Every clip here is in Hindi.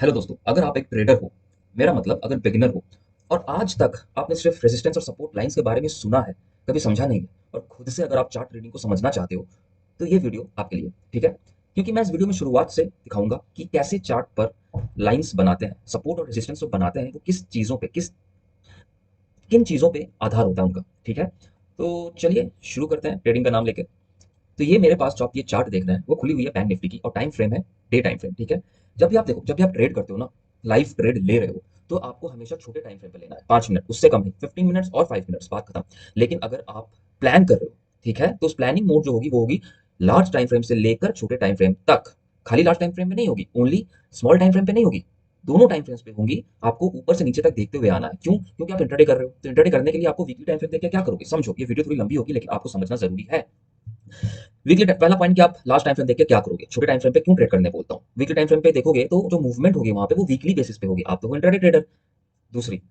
हेलो दोस्तों, अगर आप एक ट्रेडर हो, मेरा मतलब अगर बिगिनर हो और आज तक आपने सिर्फ रेजिस्टेंस और सपोर्ट लाइंस के बारे में सुना है, कभी समझा नहीं है और खुद से अगर आप चार्ट ट्रेडिंग को समझना चाहते हो, तो ये वीडियो आपके लिए, ठीक है? क्योंकि मैं इस वीडियो में शुरुआत से दिखाऊंगा कि कैसे चार्ट पर लाइंस बनाते हैं, सपोर्ट और रेजिस्टेंस जो बनाते हैं, वो किस चीज़ों पे, किन चीज़ों पे आधार होता है उनका, ठीक है? तो चलिए शुरू करते हैं ट्रेडिंग का नाम लेके। तो ये मेरे पास जो आप ये चार्ट देख रहे हैं वो खुली हुई है बैंक निफ्टी की और टाइम फ्रेम है डे टाइम फ्रेम, ठीक है। जब भी आप ट्रेड करते हो ना, लाइव ट्रेड ले रहे हो, तो आपको हमेशा छोटे टाइम फ्रेम पे लेना है, 5 मिनट उससे कम नहीं, 15 मिनट्स और 5 मिनट्स, बात खत्म। लेकिन अगर आप प्लान कर रहे हो, ठीक है, तो उस प्लानिंग मोड जो होगी वो होगी लार्ज टाइम फ्रेम से लेकर छोटे टाइम फ्रेम तक। खाली लार्ज टाइम फ्रेम में नहीं होगी, ओनली स्मॉल टाइम फ्रेम पे नहीं होगी, दोनों टाइम फ्रेम्स पे होंगी। आपको ऊपर से नीचे तक देखते हुए आना है। क्यों? क्योंकि आप इंटरडे कर रहे हो, तो इंटरडे करने के लिए आपको वीकली टाइम फ्रेम देख के क्या करोगे, समझो। ये वीडियो थोड़ी लंबी होगी लेकिन आपको समझना जरूरी है। पहला पॉइंट कि आप लास्ट टाइम फ्रेम देख के क्या करोगे, छोटे टाइम फ्रेम पे क्यों ट्रेड करने बोलता हूँ। वीकली टाइम फ्रेम पे देखोगे तो जो मूवमेंट होगी वहां पे वो वीकली बेसिस पे होगी, आप तो हो इंट्राडे ट्रेडर। दूसरी,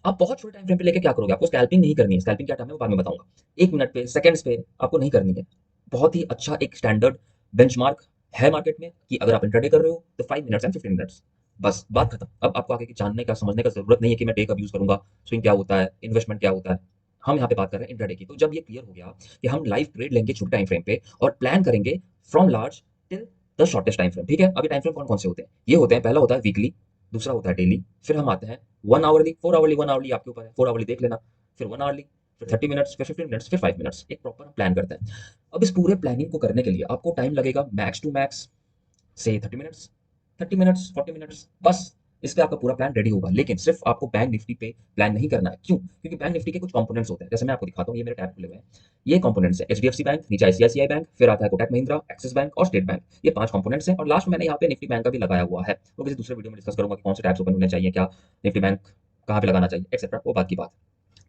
आप बहुत छोटे टाइम फ्रेम पे लेके क्या करोगे, आपको स्कैल्पिंग नहीं करनी है। स्कैल्पिंग क्या टर्म है वो बाद में बताऊंगा। 1 मिनट पे, सेकंड्स पे आपको नहीं करनी है। बहुत ही अच्छा एक स्टैंडर्ड बेंचमार्क है मार्केट में कि अगर आप इंट्राडे कर रहे हो तो 5 मिनट्स एंड 15 मिनट्स, बस बात खत्म। अब आपको आगे की जानने का, समझने का जरूरत नहीं है कि मैं डे कब यूज करूंगा, स्विंग क्या होता है, इन्वेस्टमेंट क्या होता है। हम यहाँ पे बात कर रहे हैं इंट्राडे की। तो जब ये क्लियर हो गया कि हम लाइव ट्रेड लेंगे छोटे टाइम फ्रेम पे और प्लान करेंगे from large till the shortest time frame, ठीक है। अभी टाइम फ्रेम कौन कौन से होते हैं? ये होते हैं, पहला होता है वीकली, दूसरा होता है डेली, फिर हम आते हैं 1 आवरली, 4 आवरली। 1 आवरली आपके ऊपर है, 4 आवरली देख लेना, फिर 1 आवरली, फिर 30 मिनट्स, फिर 15 मिनट्स, फिर 5 मिनट्स। एक प्रॉपर प्लान करते हैं। अब इस पूरे प्लानिंग को करने के लिए आपको टाइम लगेगा मैक्स टू मैक्स से 30 मिनट्स, 30 मिनट्स, 40 मिनट्स, बस। इस पे आपका पूरा प्लान रेडी होगा। लेकिन सिर्फ आपको बैंक निफ्टी पे प्लान नहीं करना है। क्यों? क्योंकि बैंक निफ्टी के कुछ कंपोनेंट्स होते हैं, जैसे मैं आपको दिखाता हूँ, ये मेरे टैब खुले हुए हैं। ये कंपोनेंट्स है एचडीएफसी बैंक, नीचे आईसीआईसीआई बैंक, फिर आता है कोटक महिंद्रा, एक्सिस बैंक और स्टेट बैंक। ये 5 कंपोनेंट्स हैं और लास्ट में मैंने यहाँ पे निफ्टी बैंक का भी लगाया हुआ है। वो किसी दूसरे वीडियो में डिस्कस करूंगा कि कौन से टैब्स ओपन होने चाहिए, क्या निफ्टी बैंक कहाँ पे लगाना चाहिए, एक्सेट्रा, वो बात की बात।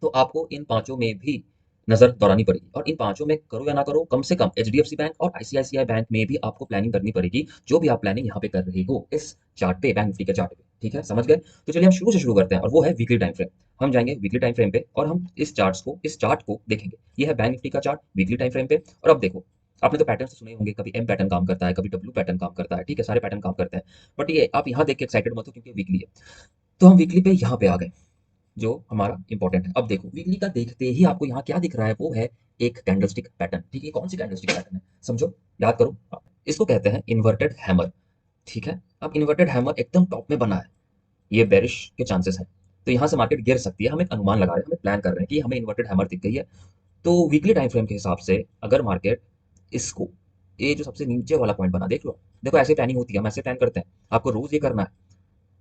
तो आपको इन पांचों में भी नजर दौड़ानी पड़ेगी और इन पांचों में करो या ना करो, कम से कम एचडीएफसी बैंक और आईसीआईसीआई बैंक में भी आपको प्लानिंग करनी पड़ेगी, जो भी आप प्लानिंग यहाँ पे कर रहे हो इस चार्ट पे, बैंक निफ्टी के चार्ट पे, ठीक है, समझ गए? तो चलिए हम शुरू से शुरू करते हैं और वो है वीकली टाइम फ्रेम। हम जाएंगे वीकली टाइम फ्रेम पे और हम इस चार्ट को देखेंगे। ये है बैंक निफ्टी का चार्ट वीकली टाइम फ्रेम पे। और अब देखो, आपने तो पैटर्न सुने होंगे, कभी एम पैटर्न काम करता है, कभी डब्ल्यू पैटर्न काम करता है, ठीक है, सारे पैटर्न काम करते हैं। बट ये आप यहाँ देख के एक्साइटेड मत हो क्योंकि वीकली है। तो हम वीकली पे यहाँ पे आ गए, जो हमारा इंपॉर्टेंट है। अब देखो, वीकली का देखते ही आपको यहाँ क्या दिख रहा है, वो है एक कैंडलस्टिक पैटर्न, ठीक है। कौन सी कैंडलस्टिक पैटर्न है, समझो, याद करो। इसको कहते हैं इन्वर्टेड हैमर, ठीक है। अब इन्वर्टेड हैमर एकदम टॉप में बना है, ये बेरिश के चांसेस है। तो यहाँ से मार्केट गिर सकती है। हम एक अनुमान लगा रहे हैं, हमें प्लान कर रहे हैं कि हमें इन्वर्टेड हैमर दिख गई है। तो वीकली टाइम फ्रेम के हिसाब से अगर मार्केट इसको, ये जो सबसे नीचे वाला पॉइंट बना, देख लो, देखो ऐसे प्लानिंग होती है, हम ऐसे प्लान करते हैं। आपको रोज ये करना है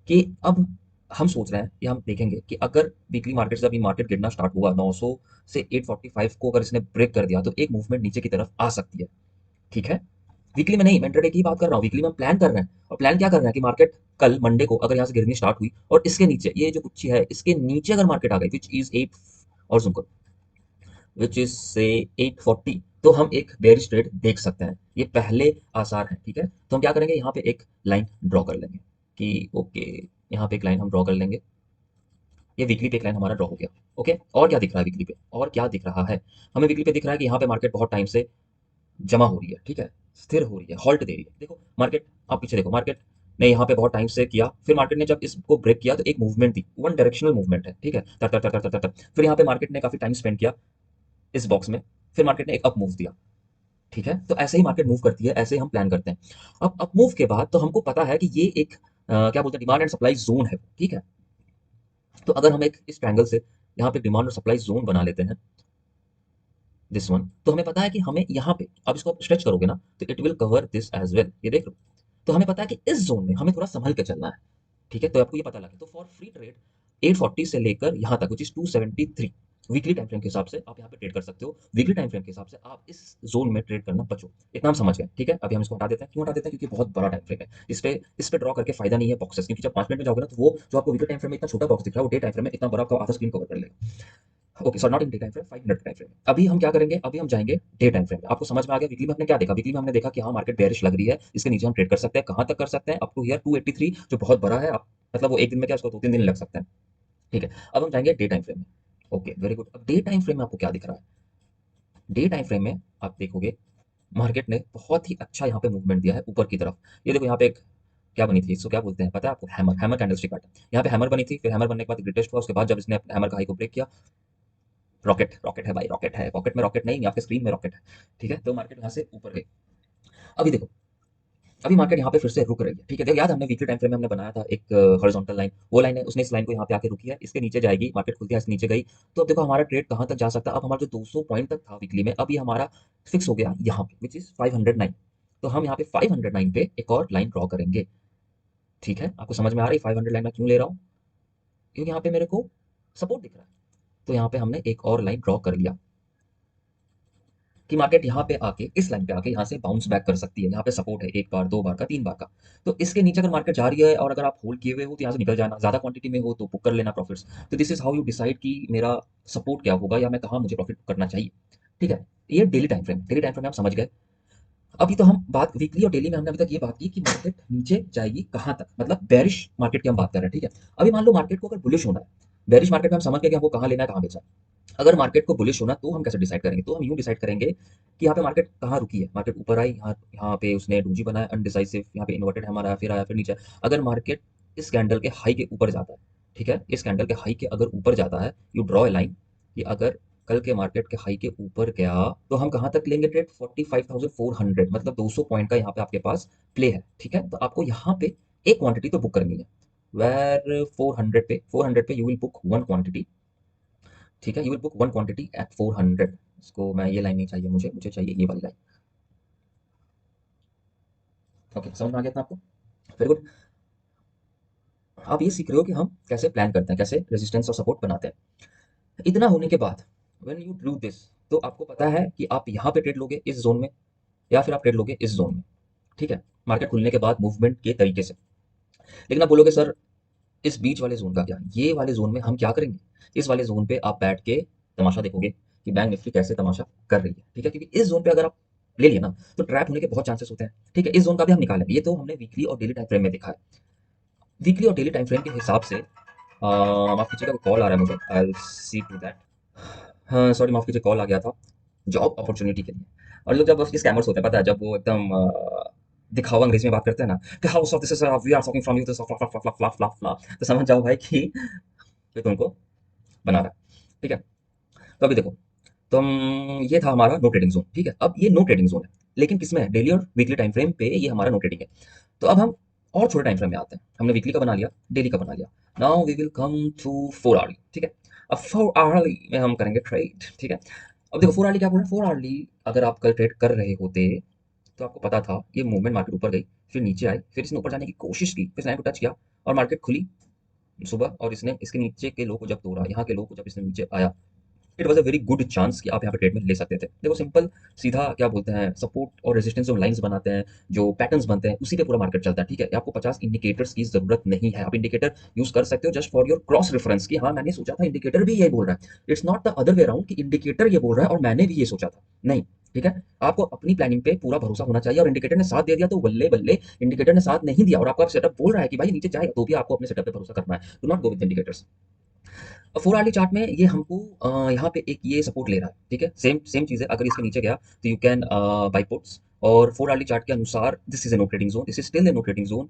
कि अब हम सोच रहे हैं कि हम देखेंगे कि अगर वीकली मार्केट से अभी मार्केट गिरना स्टार्ट हुआ 900 से 845 को, अगर इसने ब्रेक कर दिया तो एक मूवमेंट नीचे की तरफ आ सकती है, ठीक है। वीकली में नहीं, मैं इंट्राडे की बात कर रहा हूँ। वीकली में हम प्लान कर रहे हैं और प्लान क्या कर रहे हैं कि मार्केट कल मंडे को अगर यहाँ से गिरनी स्टार्ट हुई और इसके नीचे, ये जो कुर्सी है इसके नीचे अगर मार्केट आ गई, विच इज 8, और सुनकर, विच इज से 840, तो हम एक बेरिश ट्रेड देख सकते हैं। ये पहले आसार हैं, ठीक है। तो हम क्या करेंगे, यहाँ पे एक लाइन ड्रॉ कर लेंगे कि ओके, यहाँ पे एक लाइन हम ड्रॉ कर लेंगे। ये वीकली पे एक लाइन हमारा ड्रॉ हो गया। ओके, और क्या दिख रहा है वीकली पे, और क्या दिख रहा है? हमें वीकली पे दिख रहा है कि यहाँ पे मार्केट बहुत टाइम से जमा हो रही है, ठीक है, स्थिर हो रही है, हॉल्ट दे रही है। देखो मार्केट, आप पीछे देखो, मार्केट ने यहाँ पे बहुत टाइम से किया, फिर मार्केट ने जब इसको ब्रेक किया तो एक मूवमेंट थी, वन डायरेक्शनल मूवमेंट है, ठीक है, तर तर तर तर तर तर। फिर यहाँ पे मार्केट ने काफी टाइम स्पेंड किया इस बॉक्स में, फिर मार्केट ने एक अप मूव दिया, ठीक है। तो ऐसे ही मार्केट मूव करती है, ऐसे ही हम प्लान करते हैं। अब अप मूव के बाद तो हमको पता है कि ये एक क्या बोलते हैं, डिमांड एंड सप्लाई जोन है, ठीक है। तो अगर हम एक इस ट्रायंगल से यहाँ पे डिमांड और सप्लाई जोन बना लेते हैं, दिस वन, तो हमें पता है कि हमें यहाँ पे, अब इसको आप स्ट्रेच करोगे ना तो it will cover this as well, ये देख लो। तो हमें पता है कि इस जोन में हमें थोड़ा संभल के चलना है, ठीक है। तो आपको ये पता लगे, तो फॉर फ्री ट्रेड 840 से लेकर यहाँ तक, which is 273, weekly time frame के हिसाब से आप यहाँ पे ट्रेड कर सकते हो। वीकली टाइम फ्रेम के हिसाब से आप इस जोन में ट्रेड करना बचो। इतना हम समझ गए, ठीक है। अभी हम इसको हटा देते हैं। क्यों हटा देते हैं? क्योंकि बहुत बड़ा टाइम फ्रेम है। इस पे ड्रॉ करके फायदा नहीं है बॉक्सेस, क्योंकि जब 5 मिनट में जाओगे ना तो वो जो आपको वीकली टाइम फ्रेम में इतना छोटा बॉक्स दिख रहा है, वो डे टाइम फ्रेम में इतना बड़ा आपका आधा स्क्रीन कवर कर लेगा। Okay, sorry, not in day time frame, 5 minute time frame. अभी हम क्या करेंगे, अभी हम जाएंगे डे टाइम फ्रेम में। आपको समझ में आ गया वीकली में हमने क्या देखा? वीकली में हमने देखा कि हाँ, मार्केट बेरिश लग रही है, इसके नीचे हम ट्रेड कर सकते हैं। कहाँ तक कर सकते हैं? अप टू हियर 283, जो बहुत बड़ा है। आप मतलब वो एक दिन में क्या, उसको 2-3 दिन लग सकते हैं, ठीक है। अब हम जाएंगे डे टाइम फ्रेम में। Okay, very good. अब डे टाइम फ्रेम में आपको क्या दिख रहा है? डे टाइम फ्रेम में आप देखोगे मार्केट ने बहुत ही अच्छा यहाँ पे मूवमेंट दिया है ऊपर की तरफ। ये देखो, यहाँ पे एक क्या बनी थी, इसको क्या बोलते हैं पता है आपको? Hammer, hammer candlestick pattern. यहाँ पे हैमर बनी थी, फिर हैमर बनने के बाद ग्रेटेस्ट हुआ, उसके बाद जब इसने हैमर का हाई को ब्रेक किया, रॉकेट, रॉकेट है भाई, रॉकेट है, पॉकेट में रॉकेट नहीं, आपके स्क्रीन में रॉकेट है। ठीक है, तो मार्केट यहाँ से ऊपर गई। अभी देखो, अभी मार्केट यहाँ पे फिर से रुक रही है। ठीक है, देखो याद है हमने वीकली टाइम फ्रेम में हमने बनाया था एक हॉरिजॉन्टल लाइन, वो लाइन है, उसने इस लाइन को यहाँ पे आके रुकी है, इसके नीचे जाएगी, मार्केट खुलती है इसके नीचे गई। तो अब देखो हमारा ट्रेड कहाँ तक जा सकता है। अब हमारा जो 200 पॉइंट तक था वीकली में, अब ये हमारा फिक्स हो गया यहाँ पे, विच इज 509। तो हम यहाँ पे 509 पे एक और लाइन ड्रॉ करेंगे। ठीक है, आपको समझ में आ रही है 500 लाइन मैं क्यों ले रहा हूँ? क्योंकि यहाँ पे मेरे को सपोर्ट दिख रहा है। तो यहाँ पे हमने एक और लाइन ड्रॉ कर लिया कि मार्केट यहाँ पे आके, इस लाइन पे आके यहाँ से बाउंस बैक कर सकती है। यहाँ पे सपोर्ट है एक बार, दो बार का, तीन बार का। तो इसके नीचे अगर मार्केट जा रही है और अगर आप होल्ड किए हुए हो तो यहाँ से निकल जाना, ज्यादा क्वांटिटी में हो तो बुक कर लेना प्रॉफिट्स। तो this is how you decide कि मेरा सपोर्ट क्या होगा या मैं कहाँ मुझे प्रॉफिट करना चाहिए। ठीक है, ये daily time frame, daily time frame में आप समझ गए। अभी तो हम बात वीकली और डेली में हमने अभी तक ये बात की कि मार्केट नीचे जाएगी कहाँ तक, मतलब बेरिश मार्केट की हम बात कर रहे हैं। ठीक है, अभी मान लो मार्केट को अगर बुलिश होना है, बेरिश मार्केट में हम समझ गए कि हमको कहाँ लेना है, कहाँ बेचना है। अगर मार्केट को बुलिश होना तो हम कैसे डिसाइड करेंगे? तो हम यूँ डिसाइड करेंगे कि यहाँ पे मार्केट कहाँ रुकी है। मार्केट ऊपर आई, यहाँ यहाँ पे उसने डोजी बनाया अनडिसाइसिव, यहाँ पे इन्वर्टेड हमारा आया, फिर नीचे आया। अगर मार्केट इस कैंडल के हाई के ऊपर जाता है, ठीक है, इस कैंडल के हाई के अगर ऊपर जाता है, यू ड्रॉ ए लाइन कि अगर कल के मार्केट के हाई के ऊपर गया तो हम कहाँ तक लेंगे ट्रेड? 45,400, मतलब 200 पॉइंट का यहाँ पे आपके पास प्ले है। ठीक है, तो आपको यहाँ पे एक क्वांटिटी तो बुक करनी है। वेर 400 पे you will book one quantity. ठीक है, you will book one quantity eight 400। इसको मैं, ये लाइन नहीं चाहिए मुझे, मुझे चाहिए ये वाली लाइन। ओके, समझ में आ गया था आपको? Very good. आप ये सीख रहे हो कि हम कैसे प्लान करते हैं, कैसे रेजिस्टेंस और सपोर्ट बनाते हैं। इतना होने के बाद व्हेन यू डू दिस, तो आपको पता है कि आप यहाँ पे ट्रेड लोगे इस जोन में, या फिर आप ट्रेड लोगे इस जोन में। ठीक है, मार्केट खुलने के बाद मूवमेंट के तरीके से। लेकिन आप बोलोगे सर इस बीच वाले जोन का क्या, ये वाले जोन में हम क्या करेंगे? इस वाले जोन पे आप बैठ के तमाशा देखोगे कि बैंक निफ्टी कैसे तमाशा कर रही है। ठीक है, क्योंकि इस जोन पे अगर आप ले लिए ना तो ट्रैप होने के बहुत चांसेस होते हैं। ठीक है, इस जोन का भी हम निकालेंगे, ये तो हमने वीकली और डेली टाइम फ्रेम में देखा है। वीकली और डेली टाइम फ्रेम के हिसाब से माफ कीजिएगा, कॉल आ रहा है मुझे, I will see to that. हाँ सॉरी, माफ कीजिए, कॉल आ गया था जॉब अपॉर्चुनिटी के लिए। और लोग जब उसके स्कैमर्स होते हैं, पता है, जब वो एकदम दिखावा अंग्रेजी में बात करते हैं ना कि house of this is we are talking from you this फ्ला फ्ला फ्ला फ्ला फ्ला फ्ला, तो समझ जाओ भाई कि ये तुमको बना रहा है। ठीक है, तो अभी देखो, तो हम, ये था हमारा नो ट्रेडिंग जोन। ठीक है, अब ये नो ट्रेडिंग जोन है, लेकिन किसमें है? डेली और वीकली टाइम फ्रेम पे ये हमारा नो ट्रेडिंग है। तो अब हम और छोटे टाइम फ्रेम में आते हैं। हमने वीकली का बना लिया, डेली का बना लिया। Now we will come to 4 hourly. ठीक है, अब 4 आवर्ली में हम करेंगे ट्रेड। ठीक है, अब देखो 4 आवर्ली क्या बोल रहे हैं। 4 आवर्ली अगर आप कल ट्रेड कर रहे होते तो आपको पता था ये मूवमेंट, मार्केट ऊपर गई, फिर नीचे आई, फिर इसने ऊपर जाने की कोशिश की, फिर लाइन को टच किया और मार्केट खुली सुबह, और इसने इसके नीचे के लो को जब तोड़ा, यहाँ के लो को जब इसने नीचे आया, it was a very good chance कि आप यहाँ पे ट्रेड में ले सकते थे। देखो सिंपल सीधा क्या बोलते हैं, सपोर्ट और रेजिस्टेंस जो लाइंस बनाते हैं, जो पैटर्न्स बनते हैं, उसी पे पूरा मार्केट चलता है। ठीक है, आपको 50 इंडिकेटर्स की जरूरत नहीं है। आप इंडिकेटर यूज कर सकते हो just for your cross reference कि हाँ मैंने सोचा था इंडिकेटर भी यही बोल रहा है। It's not the other way around कि इंडिकेटर ये बोल रहा है और मैंने भी ये सोचा था, नहीं। ठीक है, आपको अपनी प्लानिंग पे पूरा भरोसा होना चाहिए, और इंडिकेटर ने साथ दे दिया तो बल्ले बल्ले। इंडिकेटर ने साथ नहीं दिया और आपका सेटअप बोल रहा है कि भाई नीचे जाएगा, तो भी आपको अपने सेटअप पे भरोसा करना है। Do not go with indicators. 4 hourly chart में ये हमको यहाँ पे एक ये सपोर्ट ले रहा है। ठीक है, सेम सेम चीज़ है, अगर इसके नीचे गया तो यू कैन बाई पुट्स। और 4 आवर्ली चार्ट के अनुसार this is a no trading zone, this is still a no trading zone.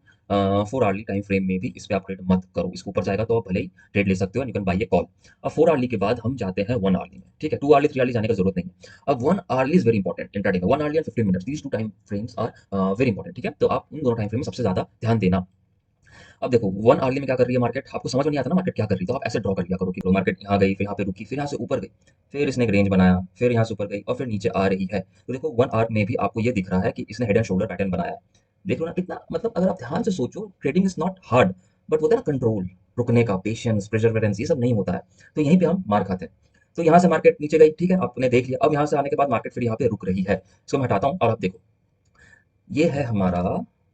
4 hourly time frame में भी इस पे आप ट्रेड मत करो, इसके ऊपर जाएगा तो आप भले ही ट्रेड ले सकते हो, you can buy A call. अब 4 आवर्ली के बाद हम जाते हैं 1 आवर्ली में। ठीक है, 2 आवर्ली 3 आवर्ली जाने का जरूरत नहीं है। अब 1 hourly is very important intraday में। 1 hourly and 15 minutes, these two time frames are very important. ठीक है, तो आप उन दोनों टाइम फ्रेम में सबसे ज्यादा ध्यान देना। अब देखो 1 आवर्ली में क्या कर रही है मार्केट, आपको समझ में नहीं आता ना मार्केट क्या कर रही है, तो आप ऐसे ड्रॉ कर लिया करो कि मार्केट यहाँ गई, फिर यहाँ पे रुकी, फिर यहाँ से ऊपर गई, फिर इसने एक रेंज बनाया, फिर यहाँ से ऊपर गई और फिर नीचे आ रही है। तो देखो 1 आवर में भी आपको ये दिख रहा है कि इसने हेड एंड शोल्डर पैटर्न बनाया है। देख लो ना कितना, मतलब अगर आप ध्यान से सोचो, trading is not hard, but होता है ना कंट्रोल, रुकने का पेशेंस, प्रेजरवेरेंस, ये सब नहीं होता है। तो यहीं पे हम मार खाते हैं। तो यहाँ से मार्केट नीचे गई, ठीक है, आपने देख लिया। अब यहाँ से आने के बाद मार्केट फिर यहाँ पे रुक रही है, इसको मैं हटाता हूँ और अब देखो ये है हमारा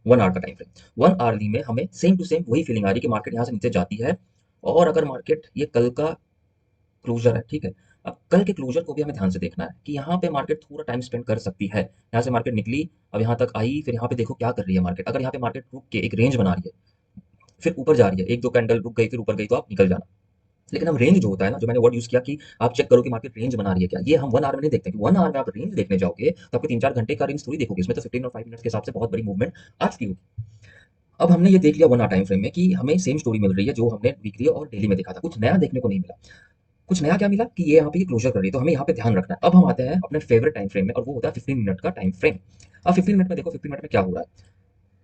1 आवर का टाइम फ्रेम। 1 आवर्ली में हमें सेम टू सेम वही फीलिंग आ रही है कि मार्केट यहाँ से नीचे जाती है। और अगर मार्केट, ये कल का क्लोजर है, ठीक है, अब कल के क्लोजर को भी हमें ध्यान से देखना है कि यहाँ पे मार्केट थोड़ा टाइम स्पेंड कर सकती है। यहाँ से मार्केट निकली, अब यहाँ तक आई, फिर यहाँ पे देखो क्या कर रही है मार्केट। अगर यहाँ पे मार्केट रुक के एक रेंज बना रही है, फिर ऊपर जा रही है, एक दो कैंडल रुक गई फिर ऊपर गई, तो आप निकल जाना। लेकिन हम रेंज जो होता है ना, जो मैंने वर्ड यूज किया कि आप चेक करो कि मार्केट रेंज बना रही है क्या, ये हम 1 आवर में नहीं देखते कि 1 आवर में आप रेंज देखने जाओगे तो आपको 3-4 घंटे का रेंज थोड़ी देखोगे, इसमें तो 15 और 5 मिनट के हिसाब से बहुत बड़ी मूवमेंट आ चुकी होगी। अब हमने ये देख लिया 1 आवर टाइम फ्रेम में कि हमें सेम स्टोरी मिल रही है जो हमने वीकली और डेली में देखा था, कुछ नया देखने को नहीं मिला। कुछ नया क्या मिला कि ये यहाँ पे ये क्लोजर कर रही है, तो हमें यहाँ पे ध्यान रखना है। अब हम आते हैं अपने फेवरेट टाइम फ्रेम में, और वो होता है 15 मिनट का टाइम फ्रेम। अब 15 मिनट में देखो, 15 मिनट में क्या हो रहा है।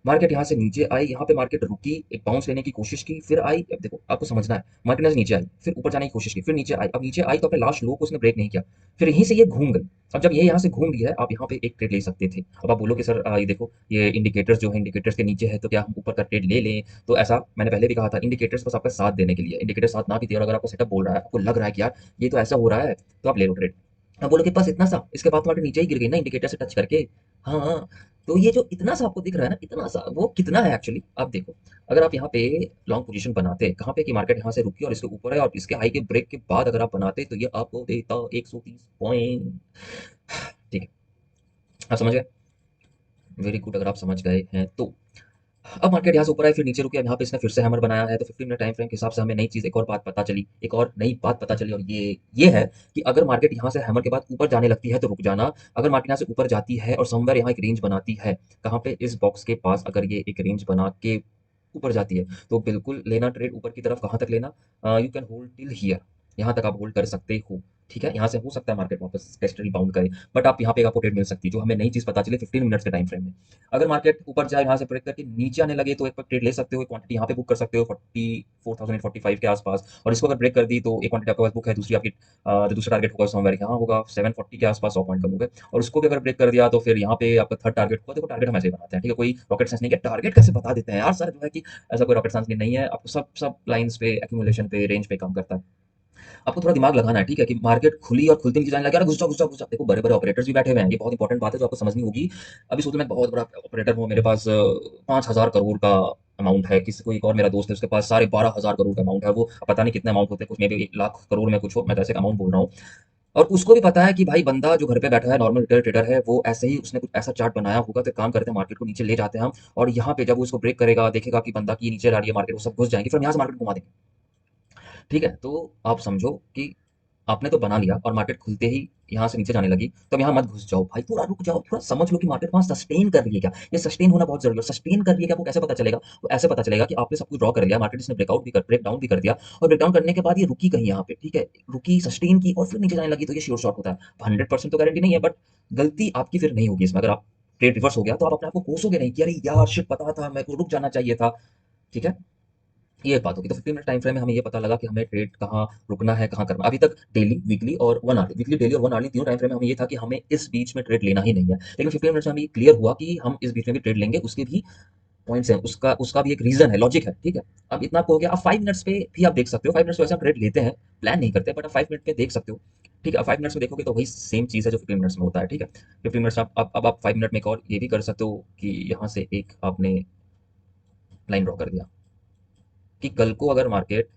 मार्केट यहाँ से नीचे आई, यहाँ पे मार्केट रुकी, एक बाउंस लेने की कोशिश की, फिर आई। अब देखो आपको समझना है, मार्केट यहाँ से नीचे आई, फिर ऊपर जाने की कोशिश की, फिर नीचे आई। अब नीचे आई तो अपने लास्ट लो को उसने ब्रेक नहीं किया, फिर यहीं से ये घूम गई। अब जब ये यहाँ से घूम गई है, आप यहाँ पे एक ट्रेड ले सकते थे। अब आप बोलो कि सर ये देखो, ये इंडिकेटर्स जो है, इंडिकेटर्स के नीचे है, तो क्या हम ऊपर का ट्रेड ले लें? तो ऐसा मैंने पहले भी कहा था, इंडिकेटर्स बस आपका साथ देने के लिए, इंडिकेटर साथ ना भी दे, और अगर आपको सेटअप बोल रहा है, आपको लग रहा है कि यार ये तो ऐसा हो रहा है, तो आप ले लो ट्रेड। अब बोलो कि बस इतना सा, इसके बाद तो मार्केट नीचे ही गिर गई ना इंडिकेटर से टच करके। हाँ हाँ, तो ये जो इतना सा आपको दिख रहा है ना, इतना सा, वो कितना है एक्चुअली आप देखो। अगर आप यहाँ पे लॉन्ग पोजीशन बनाते कहाँ पे कि मार्केट यहाँ से रुकी और इसके ऊपर है, और इसके हाई के ब्रेक के बाद अगर आप बनाते तो ये आपको देता 130 पॉइंट। ठीक है, आप समझ गए? वेरी गुड, अगर आप समझ गए हैं तो। अब मार्केट यहाँ से ऊपर आई, फिर नीचे रुकी, अब यहाँ पे इसने फिर से हैमर बनाया है, तो 15 मिनट टाइम फ्रेम के हिसाब से हमें नई चीज़, एक और बात पता चली, एक और नई बात पता चली, और ये है कि अगर मार्केट यहाँ से हैमर के बाद ऊपर जाने लगती है तो रुक जाना। अगर मार्केट यहाँ से ऊपर जाती है और समवेयर यहाँ एक रेंज बनाती है, कहाँ पे, इस बॉक्स के पास, अगर ये एक रेंज बना के ऊपर जाती है, तो बिल्कुल लेना ट्रेड ऊपर की तरफ। कहाँ तक लेना? You can hold till here, यहाँ तक आप होल्ड कर सकते हो। ठीक है, यहाँ से हो सकता है मार्केट वापस टेस्ट रिबाउंड करे, बट आप यहाँ पे आपको ट्रेड मिल सकती है, जो हमें नई चीज़ पता चली 15 मिनट्स के टाइम फ्रेम में। अगर मार्केट ऊपर जाए, यहाँ से ब्रेक करके नीचे आने लगे, तो एक ट्रेड ले सकते हो, एक क्वांटिटी यहाँ पे बुक कर सकते हो 44,045 के आसपास, और इसको अगर ब्रेक कर दी तो एक क्वांटिटी आपके पास बुक है, दूसरी आपकी जो दूसरा टारगेट होगा समवेयर यहाँ होगा 740 के आसपास, 100 पॉइंट कम हो गए। और उसको भी अगर ब्रेक कर दिया तो फिर यहाँ पे आपका थर्ड टारगेट होगा। देखो टारगेट हम ऐसे ही बनाते हैं, ठीक है, कोई रॉकेट साइंस नहीं है, टारगेट कैसे बता देते हैं यार सर, जो है कि ऐसा कोई रॉकेट साइंस नहीं है। आपको सब सब लाइंस पे, एक्यूमुलेशन पे, रेंज पे काम करता है। आपको थोड़ा दिमाग लगाना है, ठीक है, कि मार्केट खुली और खुलते नीचे जाने लगा, घुस जाओ घुस जाओ घुस जाओ। देखो बड़े बड़े ऑपरेटर्स भी बैठे हुए हैं, ये बहुत इंपॉर्टेंट बात है जो आपको समझनी होगी। अभी सोचो मैं बहुत बड़ा ऑपरेटर हूँ, मेरे पास 5,000 करोड़ का अमाउंट है, किसी को एक और मेरा दोस्त है उसके पास 12,500 करोड़ का अमाउंट है, वो पता नहीं कितने अमाउंट होते हैं, कुछ में भी 1 लाख करोड़ में कुछ हो, मैं तो ऐसे का अमाउंट बोल रहा हूँ। और उसको भी पता है कि भाई बंदा जो घर पे बैठा है, नॉर्मल रिटेल ट्रेडर है, वो ऐसे ही उसने कुछ ऐसा चार्ट बनाया होगा, तो एक काम करते हैं, मार्केट को नीचे ले जाते हैं हम, और यहाँ पे जब वो इसको ब्रेक करेगा, देखेगा कि बंदा की नीचे जा रही है मार्केट, वो सब घुस जाएंगे, फिर हम यहाँ से मार्केट घुमा देंगे। ठीक है, तो आप समझो कि आपने तो बना लिया, और मार्केट खुलते ही यहाँ से नीचे जाने लगी, तो अब यहाँ मत घुस जाओ भाई, थोड़ा रुक जाओ, थोड़ा समझ लो कि मार्केट वहाँ सस्टेन कर रही है क्या। ये सस्टेन होना बहुत जरूरी है। सस्टेन कर रही है क्या, वो कैसे पता चलेगा? वो ऐसे पता चलेगा कि आपने सब कुछ ड्रॉ कर लिया, मार्केट इसने ब्रेकआउट भी कर, ब्रेक डाउन भी कर दिया, और ब्रेक डाउन करने के बाद ये रुकी कहीं यहाँ पे, ठीक है, रुकी, सस्टेन की, और फिर नीचे जाने लगी, तो ये श्योर शॉट होता है। 100% तो गारंटी नहीं है, बट गलती आपकी फिर नहीं होगी इसमें। अगर आप ट्रेड रिवर्स हो गया तो आप अपने आप को कोसोगे नहीं कि अरे यार शिट, पता था, मेरे को रुक जाना चाहिए था। ठीक है, ये एक बात होगी। तो 15 मिनट टाइम फ्रेम में हमें ये पता लगा कि हमें ट्रेड कहाँ रुकना है, कहाँ करना। अभी तक डेली, वीकली और 1 आवर्ली, वीकली, डेली और 1 आवर्ली, तीनों टाइम फ्रेम में हमें ये था कि हमें इस बीच में ट्रेड लेना ही नहीं है। लेकिन 15 मिनट्स में हमें क्लियर हुआ कि हम इस बीच में भी ट्रेड लेंगे, उसके भी पॉइंट्स हैं, उसका उसका भी एक रीजन है, लॉजिक है। ठीक है, अब इतना आपको हो गया। अब 5 मिनट्स पे भी आप देख सकते हो, 5 मिनट्स वैसे हम ट्रेड लेते हैं, प्लान नहीं करते, बट आप 5 मिनट में देख सकते हो। ठीक है, अब 5 मिनट्स में देखोगे तो वही सेम चीज़ है जो 15 मिनट्स में होता है। ठीक है, 15 मिनट्स अब आप 5 मिनट में एक और ये भी कर सकते हो कि यहाँ से एक आपने लाइन ड्रॉ कर दिया कि कल को अगर मार्केट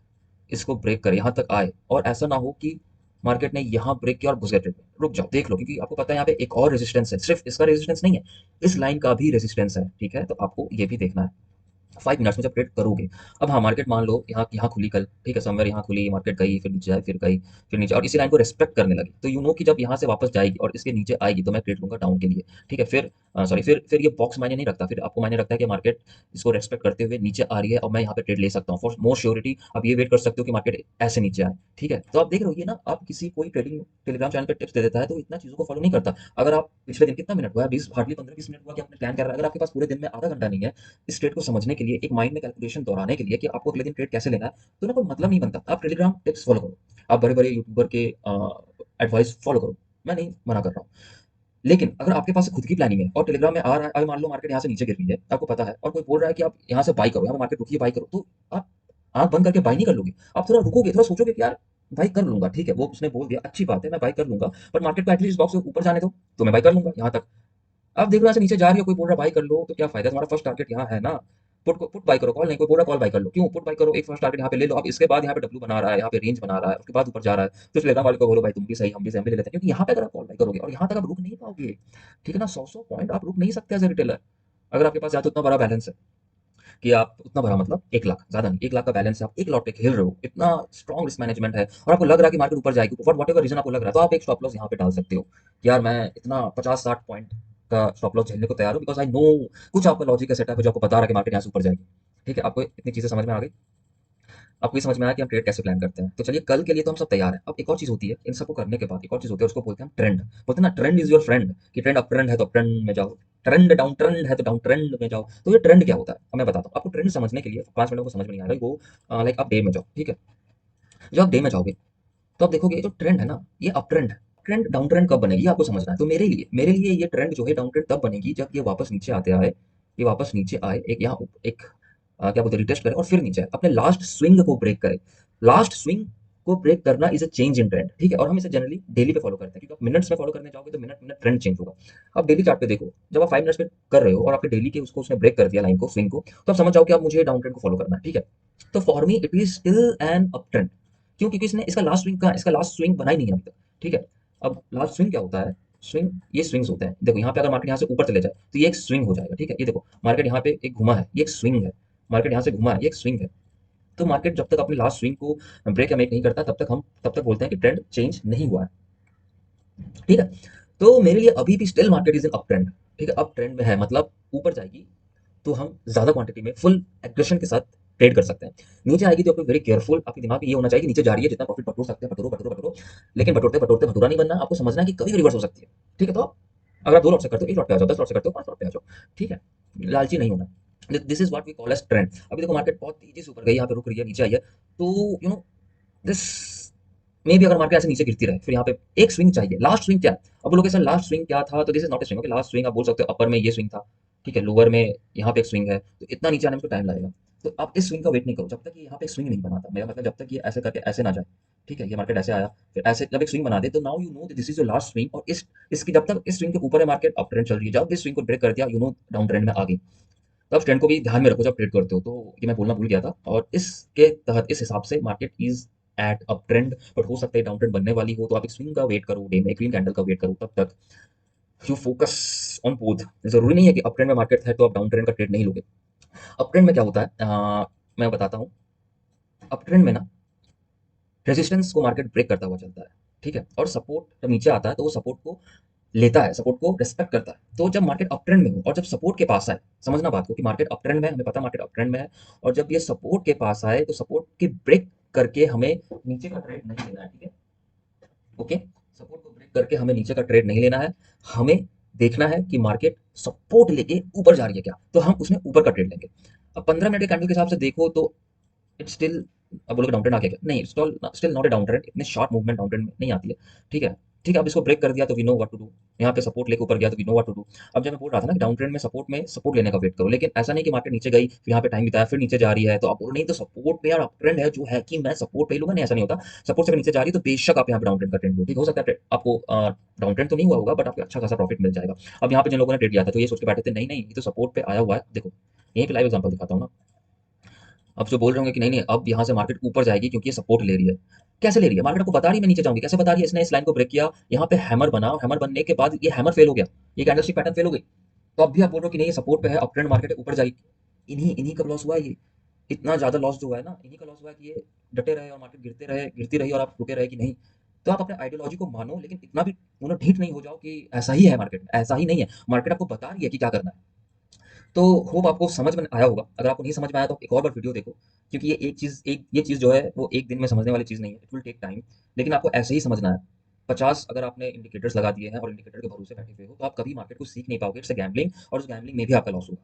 इसको ब्रेक करे, यहाँ तक आए, और ऐसा ना हो कि मार्केट ने यहाँ ब्रेक किया और घुस गए ट्रेड में, रुक जाओ, देख लो, क्योंकि आपको पता है यहाँ पे एक और रेजिस्टेंस है, सिर्फ इसका रेजिस्टेंस नहीं है, इस लाइन का भी रेजिस्टेंस है। ठीक है, तो आपको ये भी देखना है 5 मिनट्स में जब ट्रेड करोगे। अब हाँ, मार्केट मान लो यहाँ यहाँ खुली कल, ठीक है, समवेयर यहाँ खुली, मार्केट गई, फिर नीचे आई, फिर गई, फिर नीचे, और इसी लाइन को रेस्पेक्ट करने लगी, तो यू नो कि जब यहाँ से वापस जाएगी और इसके नीचे आएगी तो मैं ट्रेड लूंगा डाउन के लिए। ठीक है, फिर सॉरी, फिर ये बॉक्स मायने नहीं रखता, फिर आपको मायने रखता है कि मार्केट इसको रेस्पेक्ट करते हुए नीचे आ रही है, और मैं यहाँ पे ट्रेड ले सकता हूँ। फॉर मोर श्योरिटी आप ये वेट कर सकते हो कि मार्केट ऐसे नीचे आए। ठीक है, तो आप देख रहे हो ये ना, आप किसी कोई ट्रेडिंग टेलीग्राम चैनल पे टिप्स दे देता है तो इतना चीज़ों को फॉलो नहीं करता। अगर आप पिछले दिन कितना मिनट हुआ है, 20, हार्डली 15-20 मिनट हुआ कि आपने प्लान कर रहा है, अगर आपके पास पूरे दिन में आधा घंटा नहीं है इस ट्रेड को समझने के लिए, एक माइंड में कैलकुलेशन दोहराने के लिए कि आपको अगले दिन ट्रेड कैसे लेना है, तो ना कोई मतलब नहीं बनता। आप टेलीग्राम टिप्स फॉलो करो, आप बड़े बड़े यूट्यूबर के एडवाइस फॉलो करो, मैं नहीं मना कर रहा हूँ। लेकिन अगर आपके पास खुद की प्लानिंग है और टेलीग्राम में आ रहा है, अभी मान लो मार्केट यहाँ से नीचे गिर रही है, आपको पता है, और कोई बोल रहा है कि आप यहाँ से बाई करो, यहाँ पे मार्केट रुकी है, बाई करो, तो आप आंख बंद करके बाई नहीं कर लोगे। आप थोड़ा रुकोगे, थोड़ा सोचोगे कि यार बाई कर लूंगा, ठीक है, वो उसने बोल दिया, अच्छी बात है, मैं बाई कर लूंगा, पर मार्केट को एटलीस्ट बॉक्स से ऊपर जाने दो, तो मैं बाई कर लूंगा यहाँ तक। आप देख रहे हो ऐसे नीचे जा रही है, कोई बोल रहा है बाई कर लो, तो क्या फायदा, तुम्हारा फर्स्ट टारगेट यहाँ है ना। पुट बाई करो, कॉल नहीं, कोई बोल रहा है कॉल बाई कर लो, क्यों, पुट बाई करो, एक फर्स्ट टारगेट यहाँ पे ले लो। अब इसके बाद यहाँ पे डब्ल्यू बना रहा है, यहाँ पे रेंज बना रहा है, उसके बाद ऊपर जा रहा है, तो टेलीग्राम वाले को बोलो भाई तुम भी सही, हम भी सही, हम भी ले लेते हैं, क्योंकि यहाँ पे अगर आप कॉल बाई करोगे और यहाँ तक आप रुक नहीं पाओगे। ठीक है ना, 100 पॉइंट आप रुक नहीं सकते एज ए रिटेलर। अगर आपके पास या तो उतना बड़ा बैलेंस है कि आप उतना भरा, मतलब 1 लाख, ज्यादा नहीं, 1 लाख का बैलेंस है, आप एक लॉट पे खेल रहे हो, इतना स्ट्रॉन्ग रिस्क मैनेजमेंट है, और आपको लग रहा है कि मार्केट ऊपर जाएगी, फॉर वट एवर रीजन आपको लग रहा है, तो आप एक स्टॉप लॉस यहाँ पे डाल सकते हो कि यार मैं इतना 50-60 पॉइंट का स्टॉप लॉस झेलने को तैयार हूँ, बिकॉज आई नो कुछ आपका लॉजिक का सेटअप है जो आपको बता रहा है कि मार्केट यहाँ से ऊपर जाएगी। ठीक है, आपको इतनी चीजें समझ में आ गई, आपको ये समझ में आया कि हम ट्रेड कैसे प्लान करते हैं। तो चलिए, कल के लिए तो हम सब तैयार हैं। अब एक और चीज होती है, इन सबको करने के बाद एक और चीज होती है, उसको बोलते हैं हम ट्रेंड। बोलते हैं ना, ट्रेंड इज योर फ्रेंड, कि ट्रेंड अप ट्रेंड है तो अप ट्रेंड में जाओ, ट्रेंड है तो डाउन ट्रेंड में जाओ। तो ये ट्रेंड क्या होता है, अब मैं बताता हूँ आपको। ट्रेंड समझने के लिए 5 मिनट को समझ में नहीं आ रहा है वो, लाइक आप डे में जाओ। ठीक है, जब आप डे में जाओगे तो आप देखोगे ये जो ट्रेंड है ना, ये अप ट्रेंड है। ट्रेंड डाउन ट्रेंड कब बनेगी, ये आपको समझना है। तो मेरे लिए ये ट्रेंड जो है डाउन ट्रेंड तब बनेगी जब ये वापस नीचे आते आए, ये वापस नीचे आए, एक यहाँ एक क्या बोलते हैं, रिटेस्ट करे और फिर नीचे आए, अपने लास्ट स्विंग को ब्रेक करे। लास्ट स्विंग को ब्रेक करना is a change in trend. ठीक है, और हम इसे जनरली डेली पे फॉलो करते हैं, क्योंकि आप मिनट्स में फॉलो करने जाओगे तो मिनट मिनट ट्रेंड चेंज होगा। आप डेली चार्ट पे देखो, जब आप 5 मिनट्स पे कर रहे हो और आपके डेली के उसको उसने ब्रेक कर दिया लाइन को, स्विंग को, तो आप समझ जाओ कि आप मुझे डाउन ट्रेंड को फॉलो करना है। ठीक है, तो for me it is still an up trend. क्यों? क्योंकि इसने इसका लास्ट स्विंग का, इसका लास्ट स्विंग बना ही नहीं है अभी तक। ठीक है, अब लास्ट स्विंग क्या होता है, स्विंग, ये स्विंग्स होते हैं। देखो यहाँ पे अगर मार्केट यहाँ से ऊपर चले जाए तो ये एक स्विंग हो जाएगा। ठीक है, ये देखो मार्केट यहाँ पे एक घुमा है, ये एक स्विंग है। मार्केट यहाँ से घुमा है, ये एक स्विंग है। तो मार्केट जब तक अपने लास्ट स्विंग को ब्रेक या मेक नहीं करता, तब तक बोलते हैं कि ट्रेंड चेंज नहीं हुआ है। ठीक है, तो मेरे लिए अभी भी still market is in up trend. ठीक है, अप ट्रेंड में है, मतलब ऊपर जाएगी तो हम ज्यादा क्वांटिटी में फुल एग्रेशन के साथ ट्रेड कर सकते हैं। नीचे आएगी तो आपको वेरी केयरफुल, आपके दिमाग में ये होना चाहिए कि नीचे जा रही है, जितना प्रॉफिट बटोर सकते हैं बटोरो बटोरो बटोरो। लेकिन बटोरते बटोरते भटूरा नहीं बनना, आपको समझना है कि कभी भी रिवर्स हो सकती है। ठीक है, तो आप अगर आप 2 लॉट से करते हो, 1 लॉट पे आ जाओ, 10 लॉट से करते हो, 5 लॉट पे आ जाओ। ठीक है, लालची नहीं होना। This is what we call as trend. अभी देखो मार्केट बहुत तेजी से ऊपर गई, यहाँ पे रुक रही है, नीचे आई है, तो यू नो दिस मे भी, अगर मार्केट ऐसे नीचे गिरती रहे, फिर यहाँ पे एक स्विंग चाहिए। लास्ट स्विंग क्या है, अब बोलोगे सर लास्ट स्विंग क्या था, तो this is not a swing. Okay, last swing आप बोल सकते हो अपर में ये स्विंग था। ठीक है, लोअर में यहाँ पे एक स्विंग है, तो इतना नीचे आने में तो टाइम लगेगा। तो आप इस स्विंग का वेट नहीं करो जब तक ये यहाँ पे एक स्विंग नहीं बनाता। मेरा मतलब जब तक ये ऐसे करके ऐसे ना जाए। ठीक है, ये मार्केट ऐसे आया, फिर ऐसे जब एक स्विंग बना दे, तो now you know this is your last swing. और इस इसकी जब तक इस स्विंग के ऊपर है मार्केट, अप ट्रेंड चल रही है। जब इस स्विंग को ब्रेक कर दिया, यू नो डाउन ट्रेंड में आ गई। तो आप ट्रेंड को भी ध्यान में रखो जब ट्रेड करते हो। तो ये मैं बोलना भूल गया था। और इसके तहत, इस हिसाब से market is at up trend, but हो सकता है डाउन ट्रेंड बनने वाली हो, तो आप एक स्विंग का वेट करो, डे में ग्रीन कैंडल का वेट करो। तब तक यू फोकस ऑन बोथ। जरूरी नहीं है कि अप ट्रेंड में मार्केट है तो आप डाउन ट्रेंड का ट्रेड नहीं लोगे। अप ट्रेंड में क्या होता है, मैं बताता हूँ। अप ट्रेंड में ना, रेजिस्टेंस को मार्केट ब्रेक करता हुआ चलता है। ठीक है, और सपोर्ट जब नीचे आता है तो वो सपोर्ट को लेता है, सपोर्ट को रिस्पेक्ट करता है। तो जब मार्केट अप ट्रेंड में हो और जब सपोर्ट के पास आए, समझना बात को, कि मार्केट अप ट्रेंड में है, हमें पता मार्केट अप ट्रेंड में है, और जब ये सपोर्ट के पास आए तो सपोर्ट के ब्रेक करके हमें नीचे का ट्रेड नहीं लेना है। ठीक है, ओके, सपोर्ट को ब्रेक करके हमें नीचे का ट्रेड नहीं लेना है। हमें देखना है कि मार्केट सपोर्ट लेके ऊपर जा रही है क्या, तो हम उसमें ऊपर का ट्रेड लेंगे। अब 15 मिनट के कैंडल के हिसाब से देखो तो इट्स स्टिल, अब बोलोगे डाउन ट्रेंड आ गया क्या, नहीं, still not a down trend. इतने शॉर्ट मूवमेंट डाउन ट्रेंड में नहीं आती है। ठीक है, ठीक है, अब इसको ब्रेक कर दिया तो we know what to do. यहाँ पे सपोर्ट लेके ऊपर गया तो we know what to do. अब जब मैं बोल रहा था ना कि डाउन ट्रेंड में सपोर्ट लेने का वेट करो, लेकिन ऐसा नहीं कि मार्केट नीचे गई, फिर यहाँ पे टाइम बिताया, फिर नीचे जा रही है तो आप बोलो नहीं तो सपोर्ट पे यार अप ट्रेंड है जो है कि मैं सपोर्ट पे ही लूंगा। नहीं, ऐसा नहीं होता। सपोर्ट से अगर नीचे जा रही है तो बेशक आप यहाँ पे डाउन ट्रेंड का ट्रेंड लो। ठीक, हो सकता है आपको डाउन ट्रेंड तो नहीं हुआ होगा, बट आपको अच्छा खासा प्रॉफिट मिल जाएगा। अब यहाँ पे जिन लोगों ने ट्रेड किया था तो ये सोच के बैठे थे नहीं नहीं, ये तो सपोर्ट पे आया हुआ है। देखो यहीं पे लाइव एग्जांपल दिखाता हूँ ना। अब जो बोल रहे होंगे कि नहीं नहीं, अब यहाँ से मार्केट ऊपर जाएगी क्योंकि ये सपोर्ट ले रही है। कैसे ले रही है, मार्केट आपको बता रही है मैं नीचे जाऊंगी, कैसे बता रही है, इसने इस लाइन को ब्रेक किया, यहाँ पे हैमर बना, और हैमर बनने के बाद ये हैमर फेल हो गया, ये कैंडलस्टिक पैटर्न फेल हो गई। तो अब भी आप बोल रहे हो कि नहीं ये सपोर्ट पे है, अप ट्रेंड मार्केट ऊपर जाएगी। इन्हीं इन्हीं का लॉस हुआ है ये। इतना ज्यादा लॉस जो हुआ है ना, इन्हीं का लॉस हुआ है कि ये डटे रहे और मार्केट गिरती रही और आप रुके रहे कि नहीं। तो आप अपने आइडियोलॉजी को मानो, लेकिन इतना भी ढीठ नहीं हो जाओ कि ऐसा ही है मार्केट में। ऐसा ही नहीं है, मार्केट आपको बता रही है कि क्या करना है। तो होप आपको समझ में आया होगा। अगर आपको नहीं समझ में आया तो आप एक और बार वीडियो देखो, क्योंकि ये चीज़ जो है वो एक दिन में समझने वाली चीज़ नहीं है, इट विल टेक टाइम। लेकिन आपको ऐसे ही समझना है। 50 अगर आपने इंडिकेटर्स लगा दिए हैं और इंडिकेटर के भरोसे बैठे हुए हो, तो आप कभी मार्केट को सीख नहीं पाओगे। इट्स अ गैम्बलिंग, और उस गैम्बलिंग में भी आपका लॉस होगा।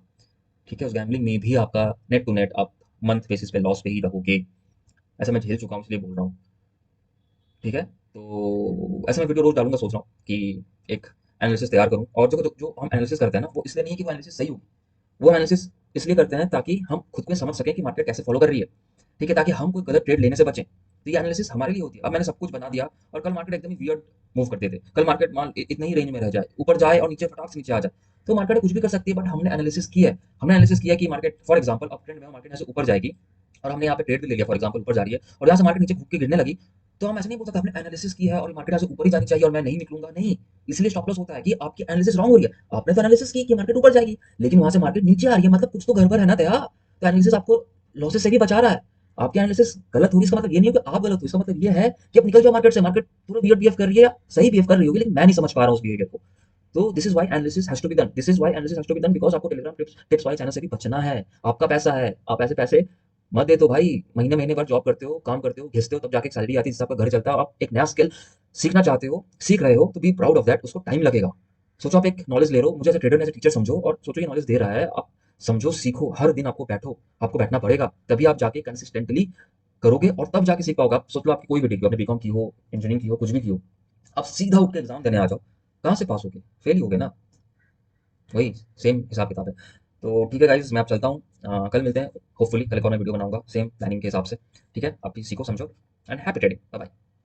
ठीक है, उस गैम्बलिंग में भी आपका नेट टू नेट आप मंथ बेसिस पे लॉस पे ही रहोगे। ऐसा मैं झेल चुका हूँ, इसलिए बोल रहा हूँ। ठीक है, तो ऐसे मैं वीडियो रोज डालूंगा, सोच रहा हूँ कि एक एनालिसिस तैयार करूँ। और जो हम एनालिसिस करते हैं ना, वो इसलिए नहीं है कि वो एनालिसिस सही हो, वो एनालिसिस इसलिए करते हैं ताकि हम खुद को समझ सकें कि मार्केट कैसे फॉलो कर रही है। ठीक है, ताकि हम कोई गलत ट्रेड लेने से बचें। तो ये एनालिसिस हमारे लिए होती है। अब मैंने सब कुछ बना दिया और कल मार्केट एकदम ही वियर्ड मूव करते थे, कल मार्केट मान इतने ही रेंज में रह जाए, ऊपर जाए और नीचे फटाक से नीचे आ जाए, तो मार्केट कुछ भी कर सकती है। बट हमने एनालिसिस किया है, हमने एनालिसिस किया कि market for example up trend में मार्केट ऐसे ऊपर जाएगी, और हमने यहाँ पे ट्रेड भी ले लिया, फॉर एग्जांपल ऊपर जा रही है और यहाँ से मार्केट नीचे घूम के गिरने लगी, तो हम ऐसे नहीं बोल सकते हमने एनालिसिस की है और मार्केट यहाँ से ऊपर ही जानी चाहिए और मैं नहीं निकलूंगा। नहीं, इसलिए स्टॉप लॉस होता है कि आपकी एनालिसिस रॉन्ग हो रही है। आपने तो एनालिसिस की कि मार्केट ऊपर जाएगी, लेकिन वहां से मार्केट नीचे आ रही है, मतलब कुछ तो गड़बड़ है ना दया। तो एनालिसिस आपको लॉसेस से भी बचा रहा है। आपकी एनालिसिस गलत होगी इसका मतलब ये नहीं हो कि आप गलत हो, इसका मतलब ये है कि अब निकल जाओ मार्केट से। मार्केट पूरा वियर्ड बिहेव कर रही है या सही बिहेव कर रही होगी, लेकिन मैं नहीं समझ पा रहा हूँ उस बिहेवियर को। तो this is why analysis has to be done, this is why analysis has to be done, because आपको टेलीग्राम टिप्स टिप्स वाले चैनल से भी बचना है। आपका पैसा है, आप ऐसे पैसे मत दे। तो भाई महीने महीने भर जॉब करते हो, काम करते हो, घिसते हो, तब जाके एक सैलरी आती है जिससे आपका घर चलता है। आप एक नया स्किल सीखना चाहते हो, सीख रहे हो, तो बी प्राउड ऑफ दैट। उसको टाइम लगेगा। सोचो आप एक नॉलेज ले रहे हो, मुझे एज ट्रेडर एज टीचर समझो, और सोचो ये नॉलेज दे रहा है, आप समझो, सीखो, हर दिन आपको बैठो, आपको बैठना पड़ेगा, तभी आप जाके कंसिस्टेंटली करोगे और तब जाके सीख पाओगे। आप सोच लो आपकी कोई भी डिग्री, आपने बीकॉम की हो, इंजीनियरिंग की हो, कुछ भी की हो, आप सीधा उठ के एग्जाम देने आ जाओ, कहाँ से पास होगे? फेल ही होगे ना। वही सेम हिसाब किताब है। तो ठीक है गाइज, मैं आप चलता हूँ। कल मिलते हैं, होपफुली कल एक और मैं वीडियो बनाऊंगा सेम प्लानिंग के हिसाब से। ठीक है, आप भी सीखो समझो, and happy trading. Bye bye.